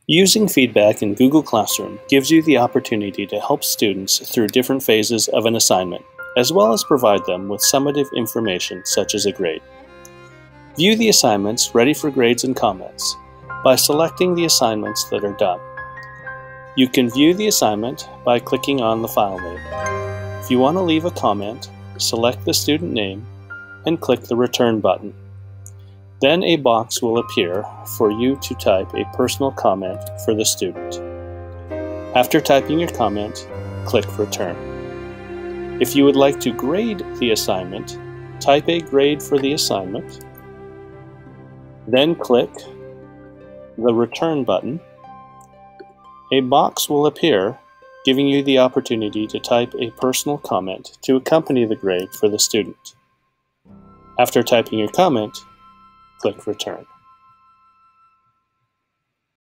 Using feedback in Google Classroom gives you the opportunity to help students through different phases of an assignment, as well as provide them with summative information such as a grade. View the assignments ready for grades and comments by selecting the assignments that are done. You can view the assignment by clicking on the file name. If you want to leave a comment, select the student name and click the Return button. Then a box will appear for you to type a personal comment for the student. After typing your comment, click Return. If you would like to grade the assignment, type a grade for the assignment, then click the Return button. A box will appear giving you the opportunity to type a personal comment to accompany the grade for the student. After typing your comment, click Return.